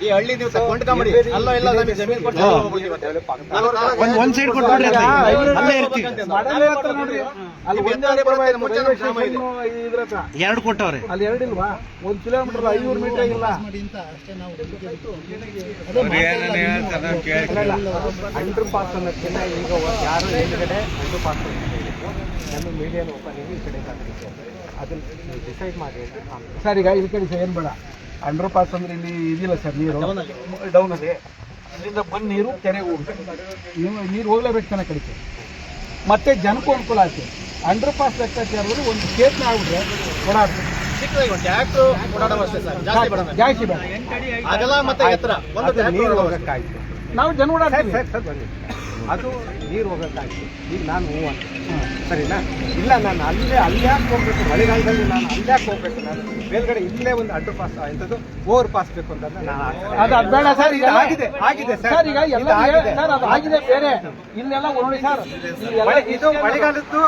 ಈ ಹಳ್ಳಿ ನೀವು ಕೊಂಡ್ಕೊಂಬಿಡಿ, ಅಲ್ಲೋ ಇಲ್ಲ ನಮಗೆ ಜಮೀನು ಕೊಟ್ಟು ಒಂದ್ ಸೈಡ್ ಕೊಟ್ಬಿಡ್ರಿ, ಅಲ್ಲೇ ಇರ್ತೀವಿ. ಎರಡು ಕೊಟ್ಟವ್ರೆ, ಅಲ್ಲಿ ಎರಡಿಲ್ವಾ? 1 ಕಿಲೋಮೀಟರ್ 500 ಮೀಟರ್ ಇಲ್ಲ. ಅಂಡರ್ ಪಾಸ್ ಅನ್ನೋದಕ್ಕಿಂತ ಈಗ ಯಾರು ಹಿಂದ್ಗಡೆ ಅಂಡರ್ ಪಾಸ್ ನಮ್ಮ ಮೀಡಿಯನ್ ಓಪನಿಂಗ್ ಈ ಕಡೆ ಅದನ್ನ ಡಿಸೈಡ್ ಮಾಡಿ ಸರ್. ಈಗ ಈ ಕಡೆ ಏನು ಬೇಡ, ಅಂಡರ್ ಪಾಸ್ ಅಂದ್ರೆ ಇಲ್ಲಿ ಇದಿಲ್ಲ ಸರ್, ನೀರು ಡೌನ್ ಅದೇ, ಇಲ್ಲಿಂದ ಬಂದು ನೀರು ಕೆರೆಗೆ ಹೋಗ್ಬೇಕು. ನೀರು ಹೋಗ್ಲೇಬೇಕು ಚೆನ್ನಾಗಿ ಕಡಿಕೆ, ಮತ್ತೆ ಜನಕ್ಕೂ ಅನುಕೂಲ ಆಗ್ತದೆ. ಅಂಡರ್ ಪಾಸ್ ಲೆಕ್ಕಾಚಾರದಲ್ಲಿ ಒಂದು ಸ್ಟೇಟ್ನ ಆಗ್ಬಿಟ್ರೆ ಓಡಾಡ್ತದೆ, ಜಾಸ್ತಿ ಬೇಡ, ಅಗಲ ಮತ್ತೆ ಎತ್ತರ ನೀರು ಹೋಗಕ್ಕಾಯ್ತು. ನಾವು ಜನ ಓಡಾಡ್ತೀವಿ, ಅದು ನೀರು ಹೋಗಕ್ಕಾಯ್ತು. ಈಗ ನಾನು ಹೂ ಅಂತ ಸರಿನಾ? ಇಲ್ಲ ನಾನು ಅಲ್ಲಿ ಯಾಕೆ ಹೋಗ್ಬೇಕು, ಮಳೆಗಾಲದಲ್ಲಿ ನಾನು ಅಲ್ಲಿ ಯಾಕೆ ಹೋಗ್ಬೇಕು, ನಾನು ಮೇಲ್ಗಡೆ ಇಲ್ಲೇ ಒಂದು ಅಂಡರ್ ಪಾಸ್ ಎಂಥದ್ದು ಓವರ್ ಪಾಸ್ ಬೇಕು ಅಂತಂದ್ರೆ ನಾನು ಬೇಡ ಸರ್. ಇದು ಆಗಿದೆ ಸರ್, ಈಗ ಎಲ್ಲ ಆಗಿದೆ, ಬೇರೆ ಇಲ್ಲೆಲ್ಲ ನೋಡಿ ಸರ್, ಇದು ಮಳೆಗಾಲದ್ದು